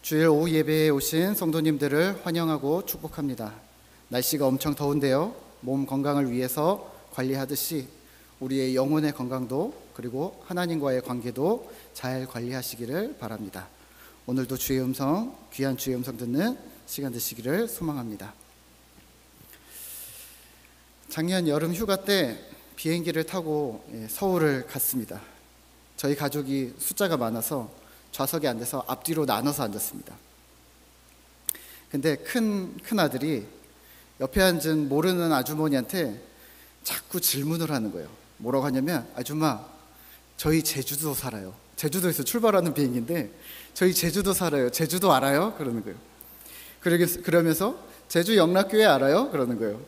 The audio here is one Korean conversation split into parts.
주일 오후 예배에 오신 성도님들을 환영하고 축복합니다. 날씨가 엄청 더운데요. 몸 건강을 위해서 관리하듯이 우리의 영혼의 건강도 그리고 하나님과의 관계도 잘 관리하시기를 바랍니다. 오늘도 주의 음성, 귀한 주의 음성 듣는 시간 되시기를 소망합니다. 작년 여름 휴가 때 비행기를 타고 서울을 갔습니다. 저희 가족이 숫자가 많아서 좌석에 앉아서 앞뒤로 나눠서 앉았습니다. 근데 큰 아들이 옆에 앉은 모르는 아주머니한테 자꾸 질문을 하는 거예요. 뭐라고 하냐면, 아줌마, 저희 제주도 살아요. 제주도에서 출발하는 비행기인데 저희 제주도 살아요. 제주도 알아요? 그러는 거예요. 그러면서 제주 영락교회 알아요? 그러는 거예요.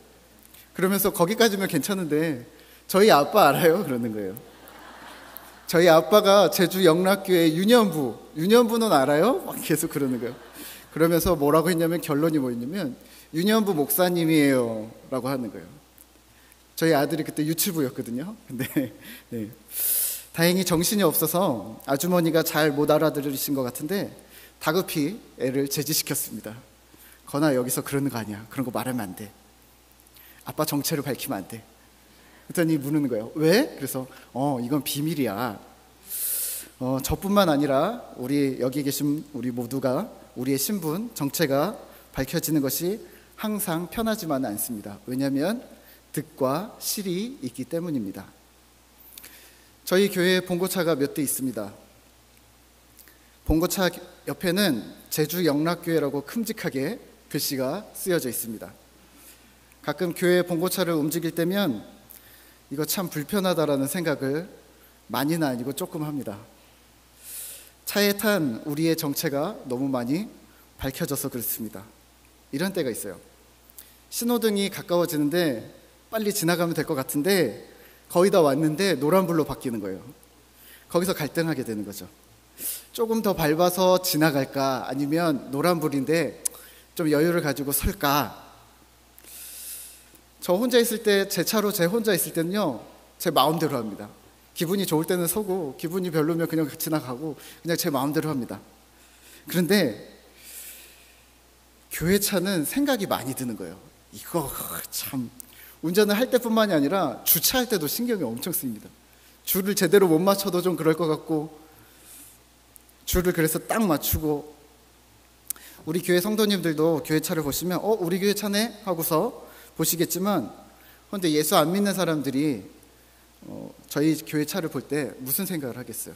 그러면서 거기까지면 괜찮은데 저희 아빠 알아요? 그러는 거예요. 저희 아빠가 제주 영락교회 유년부는 알아요? 막 계속 그러는 거예요. 그러면서 뭐라고 했냐면, 결론이 뭐였냐면 유년부 목사님이에요 라고 하는 거예요. 저희 아들이 그때 유치부였거든요. 근데 다행히 정신이 없어서 아주머니가 잘 못 알아들으신 것 같은데 다급히 애를 제지시켰습니다. 건아, 여기서 그러는 거 아니야. 그런 거 말하면 안 돼. 아빠 정체를 밝히면 안 돼. 그랬더니 묻는 거예요. 왜? 그래서 이건 비밀이야. 저뿐만 아니라 우리 여기 계신 우리 모두가 우리의 신분, 정체가 밝혀지는 것이 항상 편하지만은 않습니다. 왜냐하면 득과 실이 있기 때문입니다. 저희 교회에 봉고차가 몇 대 있습니다. 봉고차 옆에는 제주 영락교회라고 큼직하게 글씨가 쓰여져 있습니다. 가끔 교회 봉고차를 움직일 때면 이거 참 불편하다라는 생각을 많이는 아니고 조금 합니다. 차에 탄 우리의 정체가 너무 많이 밝혀져서 그렇습니다. 이런 때가 있어요. 신호등이 가까워지는데 빨리 지나가면 될 것 같은데 거의 다 왔는데 노란불로 바뀌는 거예요. 거기서 갈등하게 되는 거죠. 조금 더 밟아서 지나갈까, 아니면 노란불인데 좀 여유를 가지고 설까. 저 혼자 있을 때, 제 차로 제 혼자 있을 때는요, 제 마음대로 합니다. 기분이 좋을 때는 서고 기분이 별로면 그냥 지나가고 그냥 제 마음대로 합니다. 그런데 교회 차는 생각이 많이 드는 거예요. 이거 참, 운전을 할 때뿐만이 아니라 주차할 때도 신경이 엄청 쓰입니다. 줄을 제대로 못 맞춰도 좀 그럴 것 같고, 줄을 그래서 딱 맞추고. 우리 교회 성도님들도 교회 차를 보시면 우리 교회 차네? 하고서 보시겠지만, 그런데 예수 안 믿는 사람들이 저희 교회 차를 볼 때 무슨 생각을 하겠어요?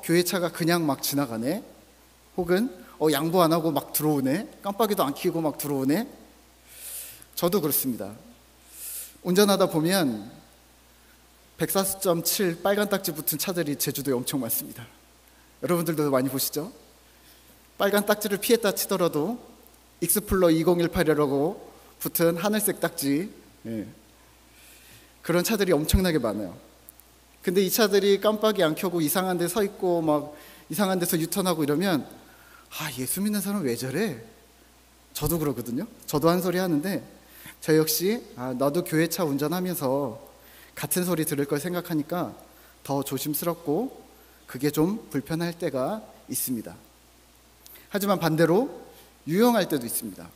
교회 차가 그냥 막 지나가네? 혹은 양보 안 하고 막 들어오네? 깜빡이도 안 켜고 막 들어오네? 저도 그렇습니다. 운전하다 보면 104.7 빨간 딱지 붙은 차들이 제주도에 엄청 많습니다. 여러분들도 많이 보시죠? 빨간 딱지를 피했다 치더라도 익스플러 2018이라고 붙은 하늘색 딱지, 그런 차들이 엄청나게 많아요. 근데 이 차들이 깜빡이 안 켜고 이상한 데 서 있고 막 이상한 데서 유턴하고 이러면, 예수 믿는 사람 왜 저래? 저도 그러거든요. 저도 한 소리 하는데 저 역시 나도 교회차 운전하면서 같은 소리 들을 걸 생각하니까 더 조심스럽고 그게 좀 불편할 때가 있습니다. 하지만 반대로 유용할 때도 있습니다.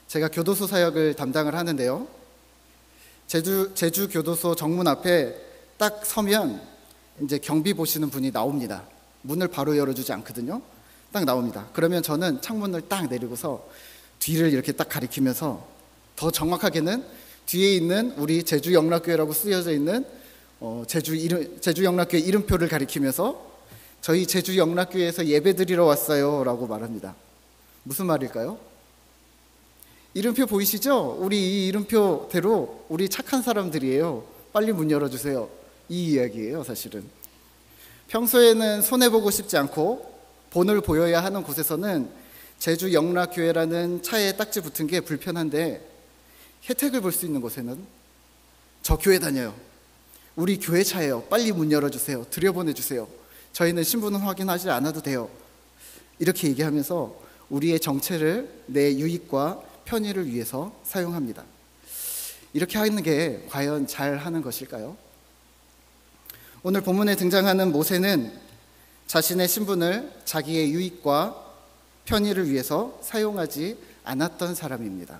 제가 교도소 사역을 담당을 하는데요, 제주 교도소 정문 앞에 딱 서면 이제 경비 보시는 분이 나옵니다. 문을 바로 열어주지 않거든요. 딱 나옵니다. 그러면 저는 창문을 딱 내리고서 뒤를 이렇게 딱 가리키면서, 더 정확하게는 뒤에 있는 우리 제주 영락교회라고 쓰여져 있는 제주 영락교회 이름표를 가리키면서 저희 제주 영락교회에서 예배드리러 왔어요 라고 말합니다. 무슨 말일까요? 이름표 보이시죠? 우리 이 이름표대로 우리 착한 사람들이에요. 빨리 문 열어주세요. 이 이야기예요. 사실은 평소에는 손해보고 싶지 않고 본을 보여야 하는 곳에서는 제주 영락교회라는 차에 딱지 붙은 게 불편한데, 혜택을 볼 수 있는 곳에는 저 교회 다녀요. 우리 교회 차예요. 빨리 문 열어주세요. 들여보내주세요. 저희는 신분은 확인하지 않아도 돼요. 이렇게 얘기하면서 우리의 정체를 내 유익과 편의를 위해서 사용합니다. 이렇게 하는 게 과연 잘 하는 것일까요? 오늘 본문에 등장하는 모세는 자신의 신분을 자기의 유익과 편의를 위해서 사용하지 않았던 사람입니다.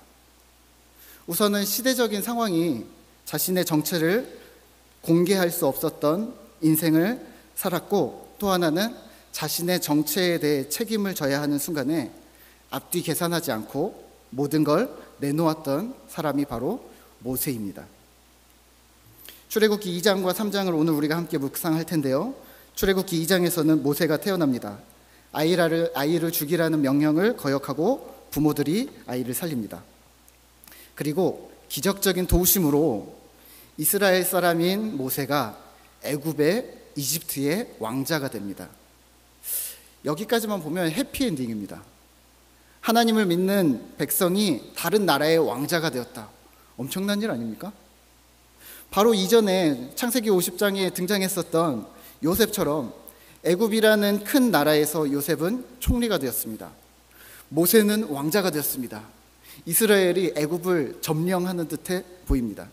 우선은 시대적인 상황이 자신의 정체를 공개할 수 없었던 인생을 살았고, 또 하나는 자신의 정체에 대해 책임을 져야 하는 순간에 앞뒤 계산하지 않고 모든 걸 내놓았던 사람이 바로 모세입니다. 출애굽기 2장과 3장을 오늘 우리가 함께 묵상할 텐데요. 출애굽기 2장에서는 모세가 태어납니다. 아이를 죽이라는 명령을 거역하고 부모들이 아이를 살립니다. 그리고 기적적인 도우심으로 이스라엘 사람인 모세가 애굽의 이집트의 왕자가 됩니다. 여기까지만 보면 해피엔딩입니다. 하나님을 믿는 백성이 다른 나라의 왕자가 되었다. 엄청난 일 아닙니까? 바로 이전에 창세기 50장에 등장했었던 요셉처럼 애굽이라는 큰 나라에서 요셉은 총리가 되었습니다. 모세는 왕자가 되었습니다. 이스라엘이 애굽을 점령하는 듯해 보입니다.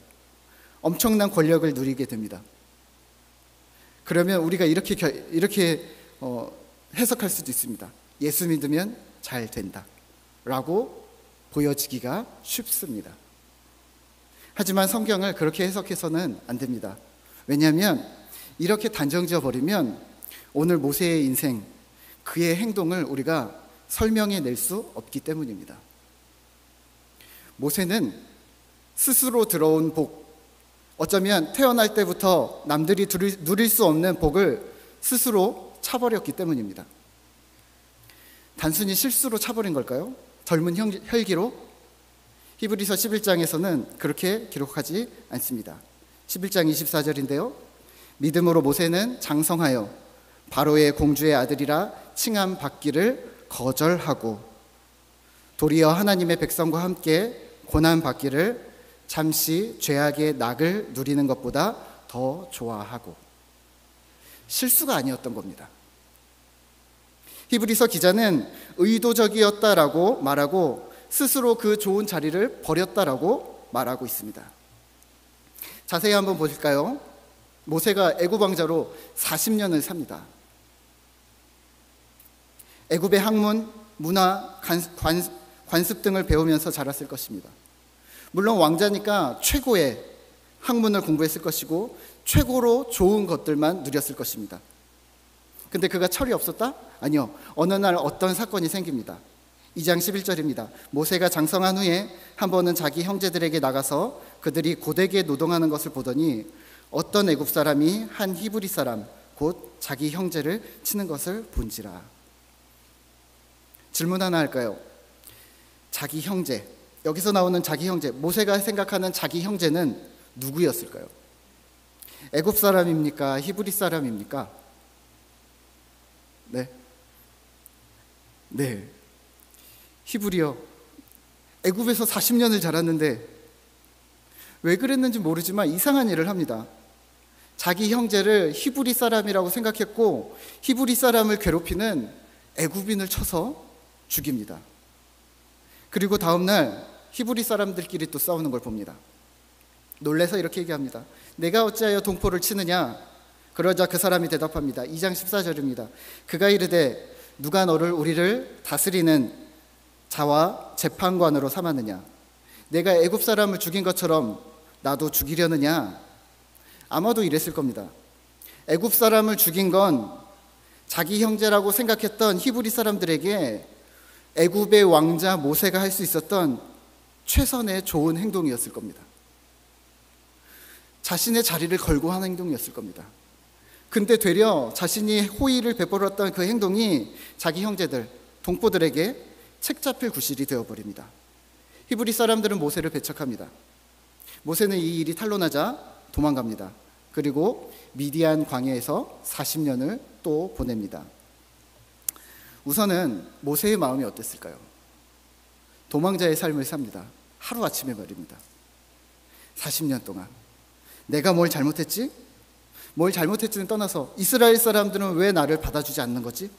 엄청난 권력을 누리게 됩니다. 그러면 우리가 이렇게 해석할 수도 있습니다. 예수 믿으면 잘 된다 라고 보여지기가 쉽습니다. 하지만 성경을 그렇게 해석해서는 안 됩니다. 왜냐하면 이렇게 단정지어 버리면 오늘 모세의 인생, 그의 행동을 우리가 설명해낼 수 없기 때문입니다. 모세는 스스로 들어온 복, 어쩌면 태어날 때부터 남들이 누릴 수 없는 복을 스스로 차버렸기 때문입니다. 단순히 실수로 차버린 걸까요? 젊은 혈기로? 히브리서 11장에서는 그렇게 기록하지 않습니다. 11장 24절인데요. 믿음으로 모세는 장성하여 바로의 공주의 아들이라 칭함 받기를 거절하고 도리어 하나님의 백성과 함께 고난 받기를 잠시 죄악의 낙을 누리는 것보다 더 좋아하고, 실수가 아니었던 겁니다. 히브리서 기자는 의도적이었다라고 말하고 스스로 그 좋은 자리를 버렸다라고 말하고 있습니다. 자세히 한번 보실까요? 모세가 애굽 왕자로 40년을 삽니다. 애굽의 학문, 문화, 관습 등을 배우면서 자랐을 것입니다. 물론 왕자니까 최고의 학문을 공부했을 것이고 최고로 좋은 것들만 누렸을 것입니다. 근데 그가 철이 없었다? 아니요. 어느 날 어떤 사건이 생깁니다. 2장 11절입니다. 모세가 장성한 후에 한 번은 자기 형제들에게 나가서 그들이 고되게 노동하는 것을 보더니 어떤 애굽 사람이 한 히브리 사람 곧 자기 형제를 치는 것을 본지라. 질문 하나 할까요? 자기 형제, 여기서 나오는 자기 형제, 모세가 생각하는 자기 형제는 누구였을까요? 애굽 사람입니까? 히브리 사람입니까? 네. 히브리요. 애굽에서 40년을 자랐는데 왜 그랬는지 모르지만 이상한 일을 합니다. 자기 형제를 히브리 사람이라고 생각했고 히브리 사람을 괴롭히는 애굽인을 쳐서 죽입니다. 그리고 다음날 히브리 사람들끼리 또 싸우는 걸 봅니다. 놀라서 이렇게 얘기합니다. 내가 어찌하여 동포를 치느냐? 그러자 그 사람이 대답합니다. 2장 14절입니다. 그가 이르되 누가 너를 우리를 다스리는 자와 재판관으로 삼았느냐? 내가 애굽 사람을 죽인 것처럼 나도 죽이려느냐? 아마도 이랬을 겁니다. 애굽 사람을 죽인 건 자기 형제라고 생각했던 히브리 사람들에게 애굽의 왕자 모세가 할 수 있었던 최선의 좋은 행동이었을 겁니다. 자신의 자리를 걸고 하는 행동이었을 겁니다. 근데 되려 자신이 호의를 베풀었던 그 행동이 자기 형제들, 동포들에게 책잡힐 구실이 되어버립니다. 히브리 사람들은 모세를 배척합니다. 모세는 이 일이 탄로나자 도망갑니다. 그리고 미디안 광야에서 40년을 또 보냅니다. 우선은 모세의 마음이 어땠을까요? 도망자의 삶을 삽니다. 하루아침에 말입니다. 40년 동안 내가 뭘 잘못했지? 뭘 잘못했지는 떠나서 이스라엘 사람들은 왜 나를 받아주지 않는 거지?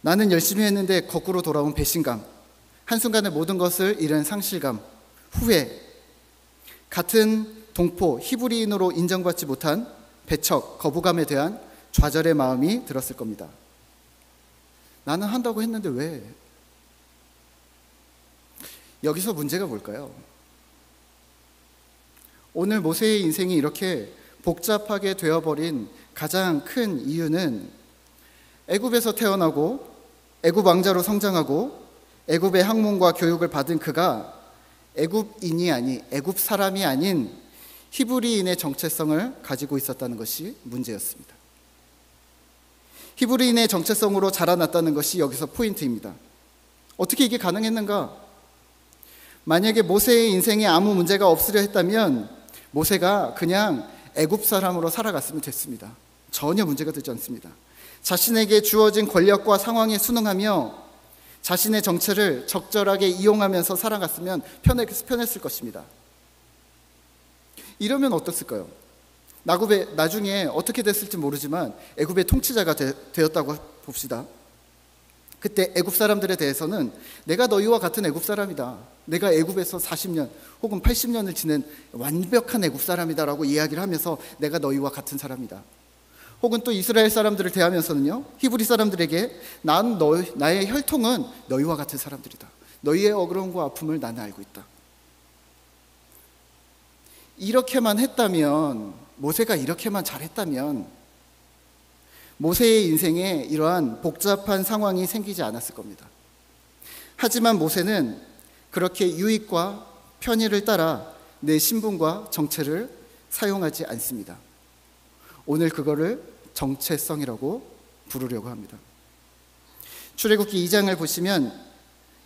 나는 열심히 했는데 거꾸로 돌아온 배신감, 한순간에 모든 것을 잃은 상실감, 후회, 같은 동포 히브리인으로 인정받지 못한 배척, 거부감에 대한 좌절의 마음이 들었을 겁니다. 나는 한다고 했는데 왜? 여기서 문제가 뭘까요? 오늘 모세의 인생이 이렇게 복잡하게 되어버린 가장 큰 이유는 애굽에서 태어나고 애굽 왕자로 성장하고 애굽의 학문과 교육을 받은 그가 애굽인이 아닌 애굽 사람이 아닌 히브리인의 정체성을 가지고 있었다는 것이 문제였습니다. 히브리인의 정체성으로 자라났다는 것이 여기서 포인트입니다. 어떻게 이게 가능했는가? 만약에 모세의 인생에 아무 문제가 없으려 했다면 모세가 그냥 애굽 사람으로 살아갔으면 됐습니다. 전혀 문제가 되지 않습니다. 자신에게 주어진 권력과 상황에 순응하며 자신의 정체를 적절하게 이용하면서 살아갔으면 편했을 것입니다. 이러면 어땠을까요? 나중에 어떻게 됐을지 모르지만 애굽의 통치자가 되었다고 봅시다. 그때 애굽 사람들에 대해서는 내가 너희와 같은 애굽 사람이다, 내가 애굽에서 40년 혹은 80년을 지낸 완벽한 애굽 사람이다라고 이야기를 하면서 내가 너희와 같은 사람이다. 혹은 또 이스라엘 사람들을 대하면서는요, 히브리 사람들에게 나의 혈통은 너희와 같은 사람들이다, 너희의 어려움과 아픔을 나는 알고 있다. 이렇게만 했다면, 모세가 이렇게만 잘했다면 모세의 인생에 이러한 복잡한 상황이 생기지 않았을 겁니다. 하지만 모세는 그렇게 유익과 편의를 따라 내 신분과 정체를 사용하지 않습니다. 오늘 그거를 정체성이라고 부르려고 합니다. 출애굽기 2장을 보시면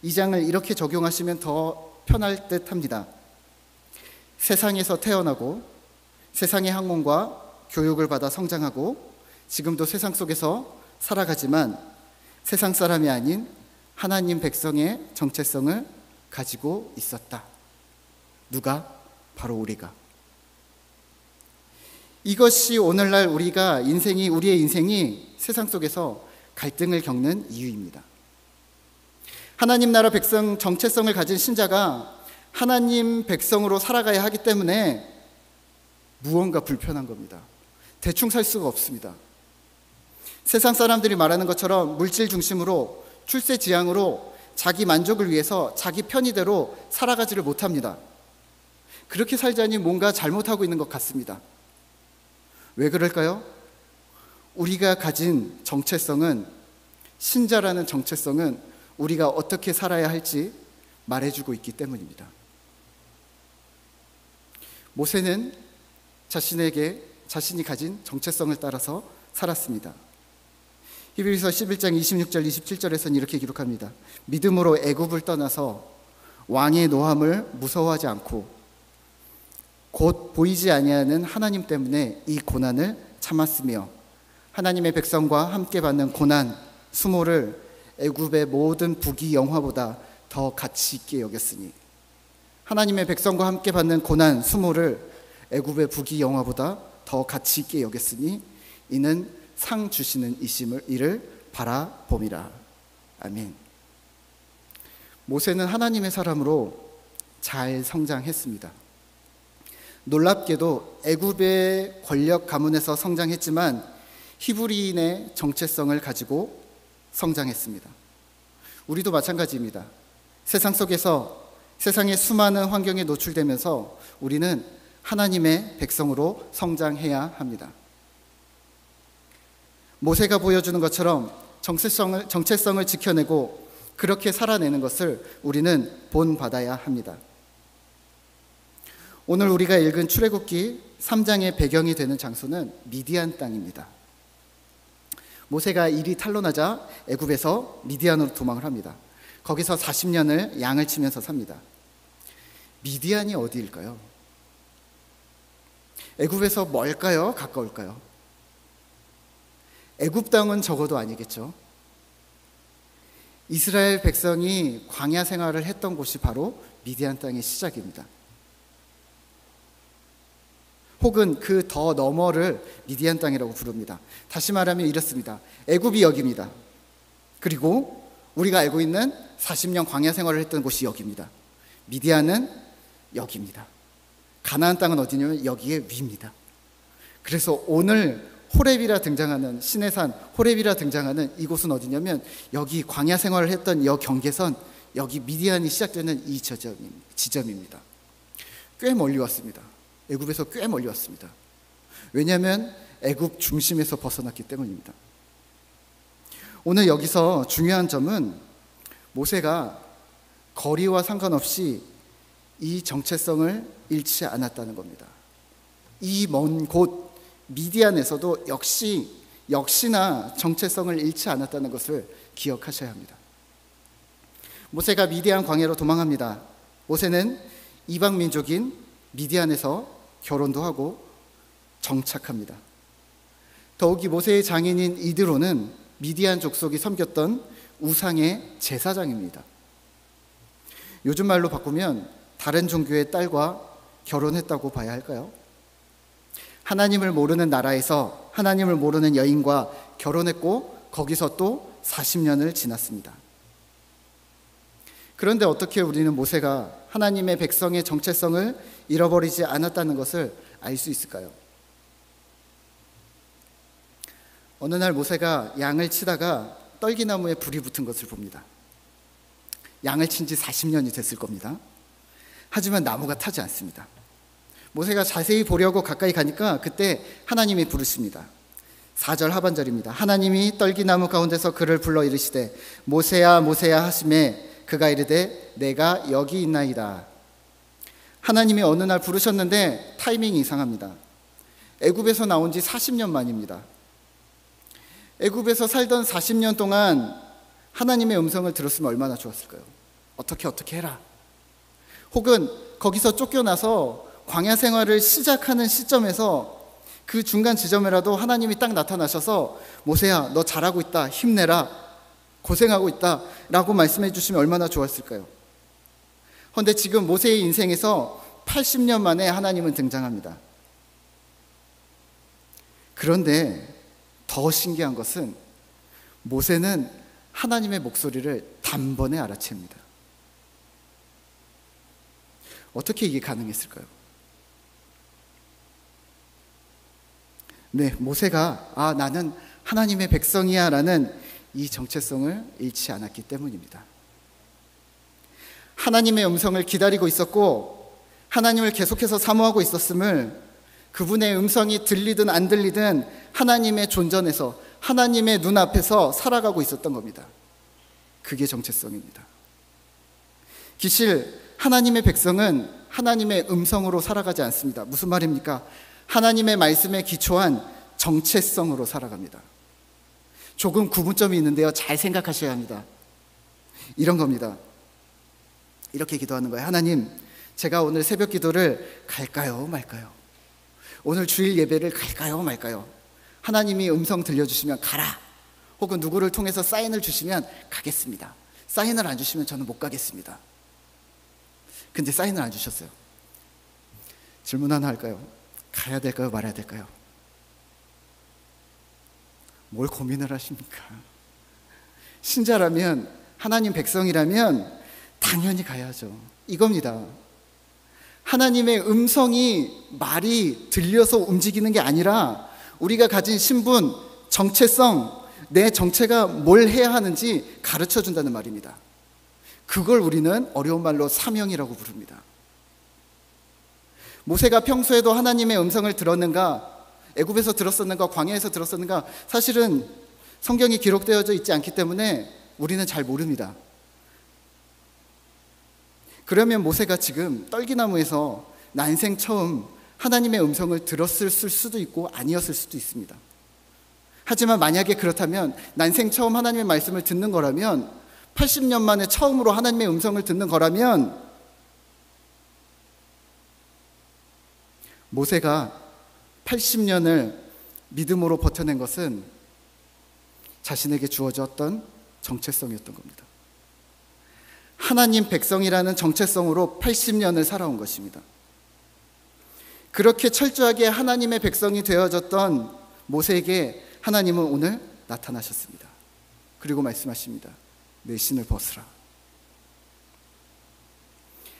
2장을 이렇게 적용하시면 더 편할 듯 합니다. 세상에서 태어나고 세상의 학문과 교육을 받아 성장하고 지금도 세상 속에서 살아가지만 세상 사람이 아닌 하나님 백성의 정체성을 가지고 있었다. 누가? 바로 우리가. 이것이 오늘날 우리의 인생이 세상 속에서 갈등을 겪는 이유입니다. 하나님 나라 백성 정체성을 가진 신자가 하나님 백성으로 살아가야 하기 때문에 무언가 불편한 겁니다. 대충 살 수가 없습니다. 세상 사람들이 말하는 것처럼 물질 중심으로 출세지향으로 자기 만족을 위해서 자기 편의대로 살아가지를 못합니다. 그렇게 살자니 뭔가 잘못하고 있는 것 같습니다. 왜 그럴까요? 우리가 가진 정체성은, 신자라는 정체성은 우리가 어떻게 살아야 할지 말해주고 있기 때문입니다. 모세는 자신이 가진 정체성을 따라서 살았습니다. 히브리서 11장 26절 27절에서는 이렇게 기록합니다. 믿음으로 애굽을 떠나서 왕의 노함을 무서워하지 않고 곧 보이지 아니하는 하나님 때문에 이 고난을 참았으며 하나님의 백성과 함께 받는 고난 수모를 애굽의 모든 부귀 영화보다 더 가치 있게 여겼으니, 하나님의 백성과 함께 받는 고난 수모를 애굽의 부귀 영화보다 더 가치 있게 여겼으니 이는 상 주시는 이를 바라봄이라. 아멘. 모세는 하나님의 사람으로 잘 성장했습니다. 놀랍게도 애굽의 권력 가문에서 성장했지만 히브리인의 정체성을 가지고 성장했습니다. 우리도 마찬가지입니다. 세상 속에서 세상의 수많은 환경에 노출되면서 우리는 하나님의 백성으로 성장해야 합니다. 모세가 보여주는 것처럼 정체성을 지켜내고 그렇게 살아내는 것을 우리는 본받아야 합니다. 오늘 우리가 읽은 출애굽기 3장의 배경이 되는 장소는 미디안 땅입니다. 모세가 일이 탄로나자 애굽에서 미디안으로 도망을 합니다. 거기서 40년을 양을 치면서 삽니다. 미디안이 어디일까요? 애굽에서 멀까요? 가까울까요? 애굽 땅은 적어도 아니겠죠. 이스라엘 백성이 광야 생활을 했던 곳이 바로 미디안 땅의 시작입니다. 혹은 그 더 너머를 미디안 땅이라고 부릅니다. 다시 말하면 이렇습니다. 애굽이 여기입니다. 그리고 우리가 알고 있는 40년 광야 생활을 했던 곳이 여기입니다. 미디안은 여기입니다. 가나안 땅은 어디냐면 여기에 위입니다. 그래서 오늘 호렙이라 등장하는 신의 산, 호렙이라 등장하는 이곳은 어디냐면 여기 광야 생활을 했던 이 경계선, 여기 미디안이 시작되는 이 지점입니다. 꽤 멀리 왔습니다. 애굽에서 꽤 멀리 왔습니다. 왜냐하면 애굽 중심에서 벗어났기 때문입니다. 오늘 여기서 중요한 점은 모세가 거리와 상관없이 이 정체성을 잃지 않았다는 겁니다. 이 먼 곳 미디안에서도 역시나 정체성을 잃지 않았다는 것을 기억하셔야 합니다. 모세가 미디안 광야로 도망합니다. 모세는 이방 민족인 미디안에서 결혼도 하고 정착합니다. 더욱이 모세의 장인인 이드로는 미디안 족속이 섬겼던 우상의 제사장입니다. 요즘 말로 바꾸면 다른 종교의 딸과 결혼했다고 봐야 할까요? 하나님을 모르는 나라에서 하나님을 모르는 여인과 결혼했고 거기서 또 40년을 지났습니다. 그런데 어떻게 우리는 모세가 하나님의 백성의 정체성을 잃어버리지 않았다는 것을 알 수 있을까요? 어느 날 모세가 양을 치다가 떨기나무에 불이 붙은 것을 봅니다. 양을 친 지 40년이 됐을 겁니다. 하지만 나무가 타지 않습니다. 모세가 자세히 보려고 가까이 가니까 그때 하나님이 부르십니다. 4절 하반절입니다. 하나님이 떨기나무 가운데서 그를 불러 이르시되 모세야 모세야 하시매 그가 이르되 내가 여기 있나이다. 하나님이 어느 날 부르셨는데 타이밍이 이상합니다. 애굽에서 나온 지 40년 만입니다. 애굽에서 살던 40년 동안 하나님의 음성을 들었으면 얼마나 좋았을까요? 어떻게 해라. 혹은 거기서 쫓겨나서 광야 생활을 시작하는 시점에서 그 중간 지점에라도 하나님이 딱 나타나셔서 모세야 너 잘하고 있다, 힘내라, 고생하고 있다 라고 말씀해 주시면 얼마나 좋았을까요? 그런데 지금 모세의 인생에서 80년 만에 하나님은 등장합니다. 그런데 더 신기한 것은 모세는 하나님의 목소리를 단번에 알아챕니다. 어떻게 이게 가능했을까요? 네, 모세가 나는 하나님의 백성이야 라는 이 정체성을 잃지 않았기 때문입니다. 하나님의 음성을 기다리고 있었고 하나님을 계속해서 사모하고 있었음을 그분의 음성이 들리든 안 들리든 하나님의 존전에서 하나님의 눈앞에서 살아가고 있었던 겁니다. 그게 정체성입니다. 기실 하나님의 백성은 하나님의 음성으로 살아가지 않습니다. 무슨 말입니까? 하나님의 말씀에 기초한 정체성으로 살아갑니다. 조금 구분점이 있는데요. 잘 생각하셔야 합니다. 이런 겁니다. 이렇게 기도하는 거예요. 하나님, 제가 오늘 새벽 기도를 갈까요 말까요? 오늘 주일 예배를 갈까요 말까요? 하나님이 음성 들려주시면 가라. 혹은 누구를 통해서 사인을 주시면 가겠습니다. 사인을 안 주시면 저는 못 가겠습니다. 근데 사인을 안 주셨어요. 질문 하나 할까요? 가야 될까요 말아야 될까요? 뭘 고민을 하십니까? 신자라면, 하나님 백성이라면 당연히 가야죠. 이겁니다. 하나님의 음성이 말이 들려서 움직이는 게 아니라 우리가 가진 신분, 정체성, 내 정체가 뭘 해야 하는지 가르쳐 준다는 말입니다. 그걸 우리는 어려운 말로 사명이라고 부릅니다. 모세가 평소에도 하나님의 음성을 들었는가, 애굽에서 들었었는가, 광야에서 들었었는가, 사실은 성경이 기록되어져 있지 않기 때문에 우리는 잘 모릅니다. 그러면 모세가 지금 떨기나무에서 난생 처음 하나님의 음성을 들었을 수도 있고 아니었을 수도 있습니다. 하지만 만약에 그렇다면 난생 처음 하나님의 말씀을 듣는 거라면 80년 만에 처음으로 하나님의 음성을 듣는 거라면 모세가 80년을 믿음으로 버텨낸 것은 자신에게 주어졌던 정체성이었던 겁니다. 하나님 백성이라는 정체성으로 80년을 살아온 것입니다. 그렇게 철저하게 하나님의 백성이 되어졌던 모세에게 하나님은 오늘 나타나셨습니다. 그리고 말씀하십니다. 내 신을 벗으라.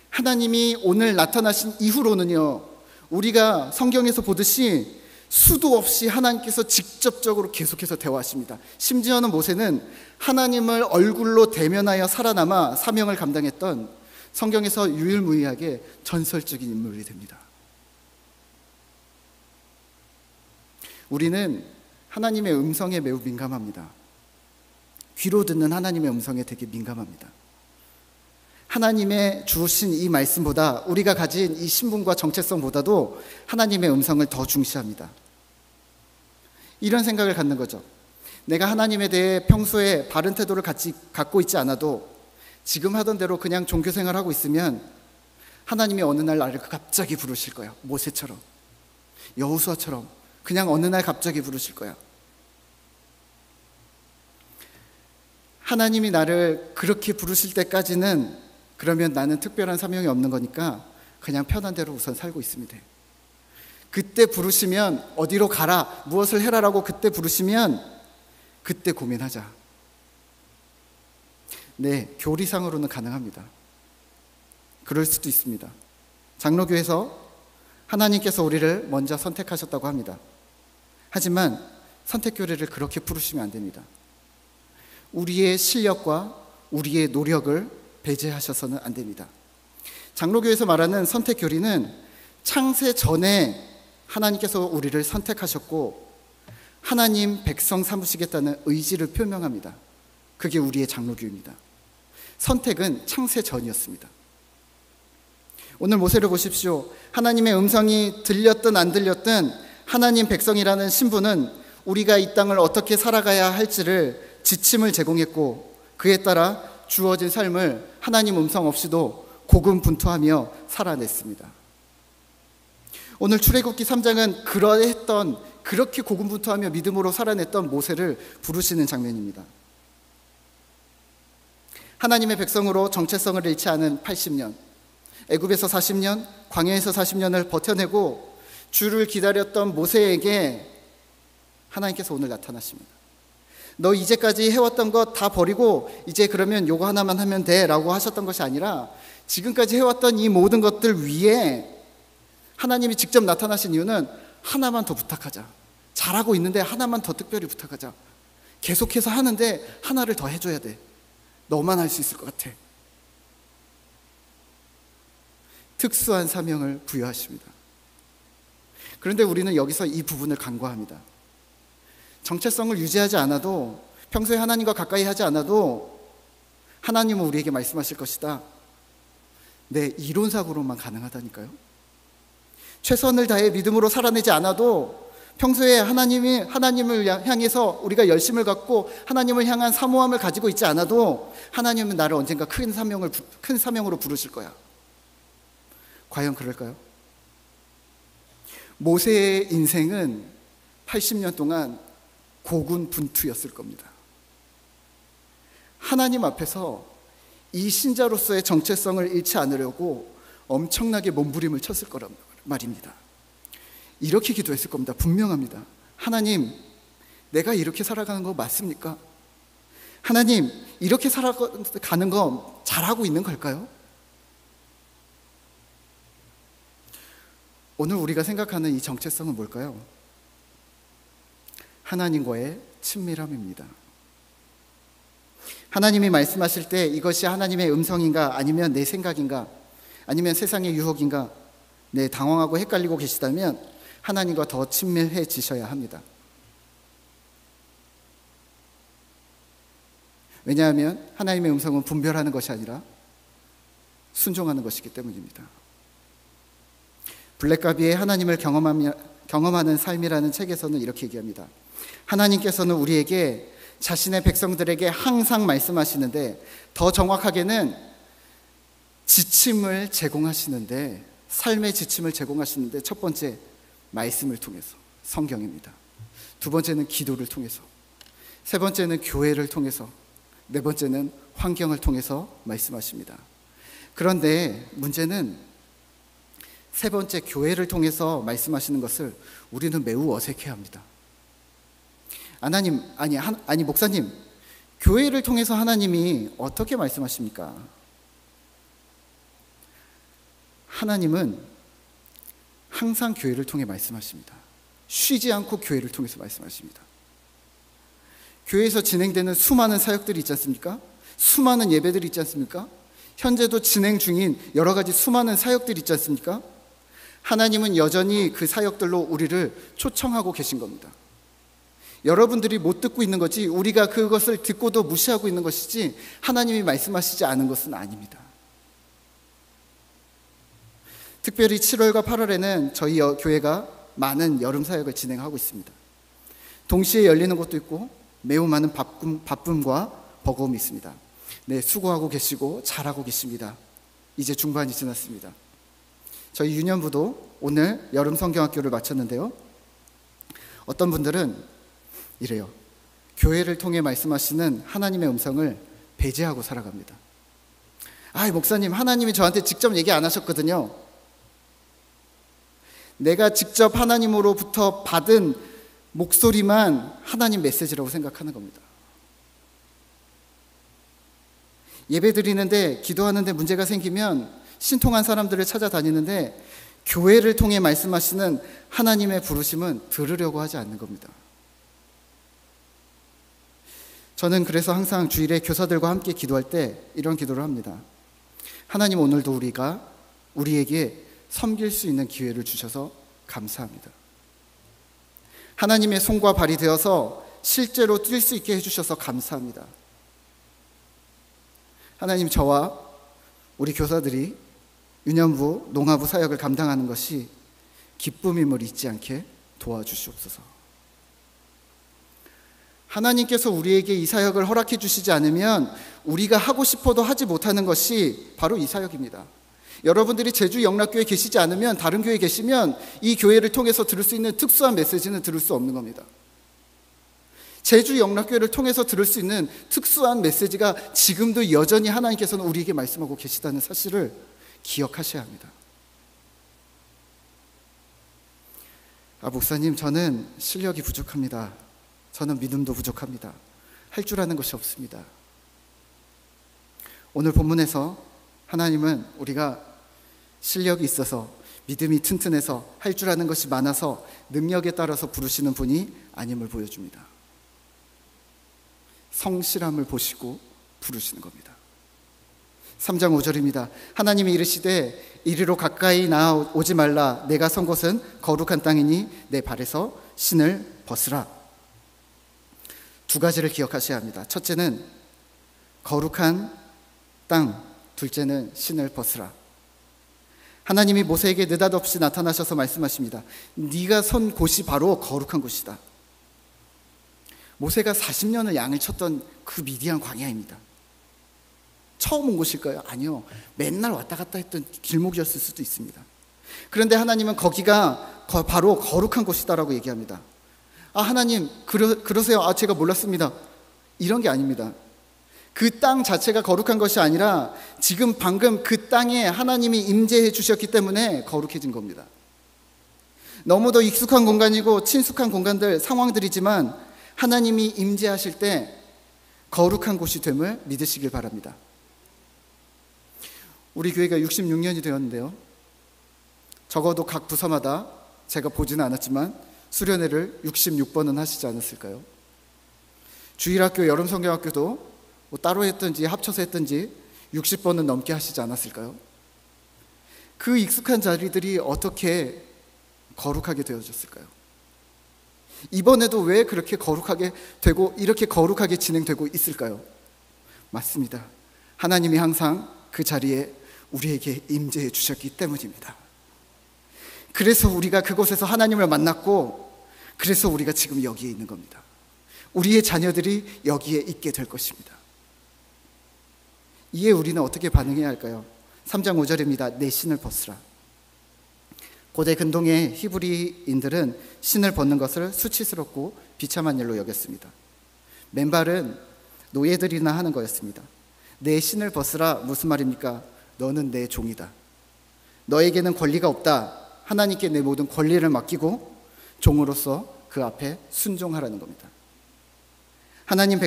하나님이 오늘 나타나신 이후로는요, 우리가 성경에서 보듯이 수도 없이 하나님께서 직접적으로 계속해서 대화하십니다. 심지어는 모세는 하나님을 얼굴로 대면하여 살아남아 사명을 감당했던 성경에서 유일무이하게 전설적인 인물이 됩니다. 우리는 하나님의 음성에 매우 민감합니다. 귀로 듣는 하나님의 음성에 되게 민감합니다. 하나님의 주신 이 말씀보다, 우리가 가진 이 신분과 정체성보다도 하나님의 음성을 더 중시합니다. 이런 생각을 갖는 거죠. 내가 하나님에 대해 평소에 바른 태도를 갖고 있지 않아도 지금 하던 대로 그냥 종교생활을 하고 있으면 하나님이 어느 날 나를 갑자기 부르실 거야. 모세처럼, 여호수아처럼 그냥 어느 날 갑자기 부르실 거야. 하나님이 나를 그렇게 부르실 때까지는 그러면 나는 특별한 사명이 없는 거니까 그냥 편한 대로 우선 살고 있으면 돼. 그때 부르시면 어디로 가라, 무엇을 해라라고 그때 부르시면 그때 고민하자. 네, 교리상으로는 가능합니다. 그럴 수도 있습니다. 장로교에서 하나님께서 우리를 먼저 선택하셨다고 합니다. 하지만 선택교리를 그렇게 부르시면 안 됩니다. 우리의 실력과 우리의 노력을 배제하셔서는 안 됩니다. 장로교에서 말하는 선택교리는 창세 전에 하나님께서 우리를 선택하셨고 하나님 백성 삼으시겠다는 의지를 표명합니다. 그게 우리의 장로교입니다. 선택은 창세 전이었습니다. 오늘 모세를 보십시오. 하나님의 음성이 들렸든 안 들렸든 하나님 백성이라는 신분은 우리가 이 땅을 어떻게 살아가야 할지를 지침을 제공했고 그에 따라 주어진 삶을 하나님 음성 없이도 고군분투하며 살아냈습니다. 오늘 출애굽기 3장은 그렇게 고군분투하며 믿음으로 살아냈던 모세를 부르시는 장면입니다. 하나님의 백성으로 정체성을 잃지 않은 80년, 애굽에서 40년, 광야에서 40년을 버텨내고 주를 기다렸던 모세에게 하나님께서 오늘 나타나십니다. 너 이제까지 해왔던 것 다 버리고 이제 그러면 요거 하나만 하면 돼 라고 하셨던 것이 아니라 지금까지 해왔던 이 모든 것들 위에 하나님이 직접 나타나신 이유는 하나만 더 부탁하자. 잘하고 있는데 하나만 더 특별히 부탁하자. 계속해서 하는데 하나를 더 해줘야 돼. 너만 할 수 있을 것 같아. 특수한 사명을 부여하십니다. 그런데 우리는 여기서 이 부분을 간과합니다. 정체성을 유지하지 않아도, 평소에 하나님과 가까이 하지 않아도 하나님은 우리에게 말씀하실 것이다. 네, 이론상으로만 가능하다니까요. 최선을 다해 믿음으로 살아내지 않아도 평소에 하나님을 향해서 우리가 열심을 갖고 하나님을 향한 사모함을 가지고 있지 않아도 하나님은 나를 언젠가 큰 사명으로 부르실 거야. 과연 그럴까요? 모세의 인생은 80년 동안 고군분투였을 겁니다. 하나님 앞에서 이 신자로서의 정체성을 잃지 않으려고 엄청나게 몸부림을 쳤을 거란 말입니다. 이렇게 기도했을 겁니다. 분명합니다. 하나님, 내가 이렇게 살아가는 거 맞습니까? 하나님, 이렇게 살아가는 거 잘하고 있는 걸까요? 오늘 우리가 생각하는 이 정체성은 뭘까요? 하나님과의 친밀함입니다. 하나님이 말씀하실 때 이것이 하나님의 음성인가 아니면 내 생각인가 아니면 세상의 유혹인가, 네, 당황하고 헷갈리고 계시다면 하나님과 더 친밀해지셔야 합니다. 왜냐하면 하나님의 음성은 분별하는 것이 아니라 순종하는 것이기 때문입니다. 블랙가비의 하나님을 경험하는 삶이라는 책에서는 이렇게 얘기합니다. 하나님께서는 우리에게 자신의 백성들에게 항상 말씀하시는데, 더 정확하게는 지침을 제공하시는데, 삶의 지침을 제공하시는데, 첫 번째 말씀을 통해서, 성경입니다. 두 번째는 기도를 통해서, 세 번째는 교회를 통해서, 네 번째는 환경을 통해서 말씀하십니다. 그런데 문제는 세 번째 교회를 통해서 말씀하시는 것을 우리는 매우 어색해합니다. 아니 목사님, 교회를 통해서 하나님이 어떻게 말씀하십니까? 하나님은 항상 교회를 통해 말씀하십니다. 쉬지 않고 교회를 통해서 말씀하십니다. 교회에서 진행되는 수많은 사역들이 있지 않습니까? 수많은 예배들이 있지 않습니까? 현재도 진행 중인 여러 가지 수많은 사역들이 있지 않습니까? 하나님은 여전히 그 사역들로 우리를 초청하고 계신 겁니다. 여러분들이 못 듣고 있는 거지, 우리가 그것을 듣고도 무시하고 있는 것이지, 하나님이 말씀하시지 않은 것은 아닙니다. 특별히 7월과 8월에는 저희 교회가 많은 여름 사역을 진행하고 있습니다. 동시에 열리는 곳도 있고 매우 많은 바쁨과 버거움이 있습니다. 네, 수고하고 계시고 잘하고 계십니다. 이제 중반이 지났습니다. 저희 유년부도 오늘 여름 성경학교를 마쳤는데요. 어떤 분들은 이래요. 교회를 통해 말씀하시는 하나님의 음성을 배제하고 살아갑니다. 목사님, 하나님이 저한테 직접 얘기 안 하셨거든요. 내가 직접 하나님으로부터 받은 목소리만 하나님 메시지라고 생각하는 겁니다. 예배 드리는데, 기도하는데 문제가 생기면 신통한 사람들을 찾아다니는데, 교회를 통해 말씀하시는 하나님의 부르심은 들으려고 하지 않는 겁니다. 저는 그래서 항상 주일에 교사들과 함께 기도할 때 이런 기도를 합니다. 하나님, 오늘도 우리에게 섬길 수 있는 기회를 주셔서 감사합니다. 하나님의 손과 발이 되어서 실제로 뛸 수 있게 해주셔서 감사합니다. 하나님, 저와 우리 교사들이 유년부, 농아부 사역을 감당하는 것이 기쁨임을 잊지 않게 도와주시옵소서. 하나님께서 우리에게 이 사역을 허락해 주시지 않으면 우리가 하고 싶어도 하지 못하는 것이 바로 이 사역입니다. 여러분들이 제주 영락교회에 계시지 않으면, 다른 교회에 계시면 이 교회를 통해서 들을 수 있는 특수한 메시지는 들을 수 없는 겁니다. 제주 영락교회를 통해서 들을 수 있는 특수한 메시지가 지금도 여전히 하나님께서는 우리에게 말씀하고 계시다는 사실을 기억하셔야 합니다. 목사님, 저는 실력이 부족합니다. 저는 믿음도 부족합니다. 할 줄 아는 것이 없습니다. 오늘 본문에서 하나님은 우리가 실력이 있어서, 믿음이 튼튼해서, 할 줄 아는 것이 많아서 능력에 따라서 부르시는 분이 아님을 보여줍니다. 성실함을 보시고 부르시는 겁니다. 3장 5절입니다. 하나님이 이르시되 이리로 가까이 나오지 말라. 내가 선 곳은 거룩한 땅이니 내 발에서 신을 벗으라. 두 가지를 기억하셔야 합니다. 첫째는 거룩한 땅, 둘째는 신을 벗으라. 하나님이 모세에게 느닷없이 나타나셔서 말씀하십니다. 네가 선 곳이 바로 거룩한 곳이다. 모세가 40년을 양을 쳤던 그 미디안 광야입니다. 처음 온 곳일까요? 아니요. 맨날 왔다 갔다 했던 길목이었을 수도 있습니다. 그런데 하나님은 거기가 바로 거룩한 곳이다라고 얘기합니다. 하나님, 그러세요? 제가 몰랐습니다. 이런 게 아닙니다. 그 땅 자체가 거룩한 것이 아니라 지금 방금 그 땅에 하나님이 임재해 주셨기 때문에 거룩해진 겁니다. 너무도 익숙한 공간이고 친숙한 공간들, 상황들이지만 하나님이 임재하실 때 거룩한 곳이 됨을 믿으시길 바랍니다. 우리 교회가 66년이 되었는데요. 적어도 각 부서마다 제가 보지는 않았지만 수련회를 66번은 하시지 않았을까요? 주일학교, 여름성경학교도 따로 했든지 합쳐서 했든지 60번은 넘게 하시지 않았을까요? 그 익숙한 자리들이 어떻게 거룩하게 되어졌을까요? 이번에도 왜 그렇게 거룩하게 되고 이렇게 거룩하게 진행되고 있을까요? 맞습니다. 하나님이 항상 그 자리에 우리에게 임재해 주셨기 때문입니다. 그래서 우리가 그곳에서 하나님을 만났고, 그래서 우리가 지금 여기에 있는 겁니다. 우리의 자녀들이 여기에 있게 될 것입니다. 이에 우리는 어떻게 반응해야 할까요? 3장 5절입니다. 내 신을 벗으라. 고대 근동의 히브리인들은 신을 벗는 것을 수치스럽고 비참한 일로 여겼습니다. 맨발은 노예들이나 하는 거였습니다. 내 신을 벗으라 무슨 말입니까? 너는 내 종이다. 너에게는 권리가 없다. 하나님께 내 모든 권리를 맡기고 종으로서 그 앞에 순종하라는 겁니다. 하나님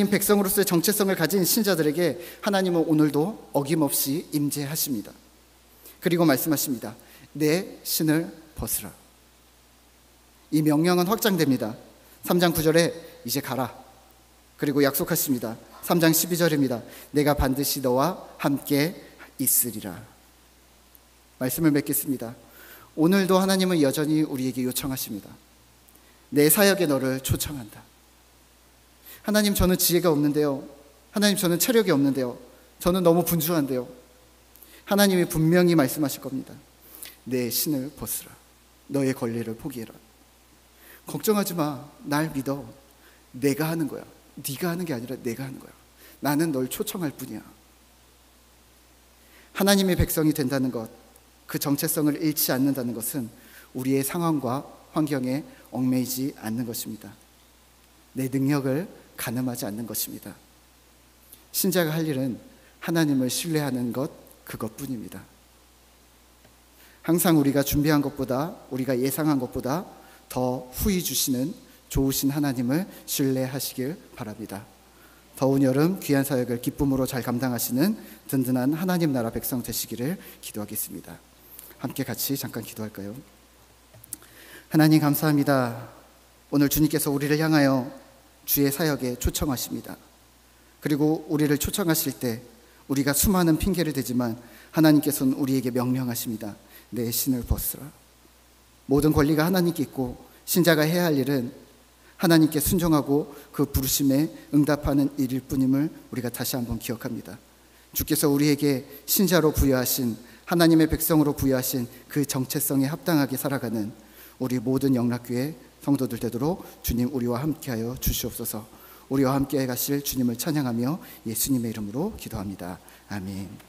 백성으로서의 정체성을 가진 신자들에게 하나님은 오늘도 어김없이 임재하십니다. 그리고 말씀하십니다. 내 신을 벗으라. 이 명령은 확장됩니다. 3장 9절에 이제 가라. 그리고 약속하십니다. 3장 12절입니다. 내가 반드시 너와 함께 있으리라. 말씀을 맺겠습니다. 오늘도 하나님은 여전히 우리에게 요청하십니다. 내 사역에 너를 초청한다. 하나님, 저는 지혜가 없는데요. 하나님, 저는 체력이 없는데요. 저는 너무 분주한데요. 하나님이 분명히 말씀하실 겁니다. 내 신을 벗으라. 너의 권리를 포기해라. 걱정하지 마. 날 믿어. 내가 하는 거야. 네가 하는 게 아니라 내가 하는 거야. 나는 널 초청할 뿐이야. 하나님의 백성이 된다는 것, 그 정체성을 잃지 않는다는 것은 우리의 상황과 환경에 얽매이지 않는 것입니다. 내 능력을 가늠하지 않는 것입니다. 신자가 할 일은 하나님을 신뢰하는 것, 그것뿐입니다. 항상 우리가 준비한 것보다, 우리가 예상한 것보다 더 후히 주시는 좋으신 하나님을 신뢰하시길 바랍니다. 더운 여름 귀한 사역을 기쁨으로 잘 감당하시는 든든한 하나님 나라 백성 되시기를 기도하겠습니다. 함께 같이 잠깐 기도할까요? 하나님, 감사합니다. 오늘 주님께서 우리를 향하여 주의 사역에 초청하십니다. 그리고 우리를 초청하실 때 우리가 수많은 핑계를 대지만 하나님께서는 우리에게 명령하십니다. 내 신을 벗으라. 모든 권리가 하나님께 있고 신자가 해야 할 일은 하나님께 순종하고 그 부르심에 응답하는 일일 뿐임을 우리가 다시 한번 기억합니다. 주께서 우리에게 신자로 부여하신, 하나님의 백성으로 부여하신 그 정체성에 합당하게 살아가는 우리 모든 영락교회 성도들 되도록 주님 우리와 함께하여 주시옵소서. 우리와 함께 가실 주님을 찬양하며 예수님의 이름으로 기도합니다. 아멘.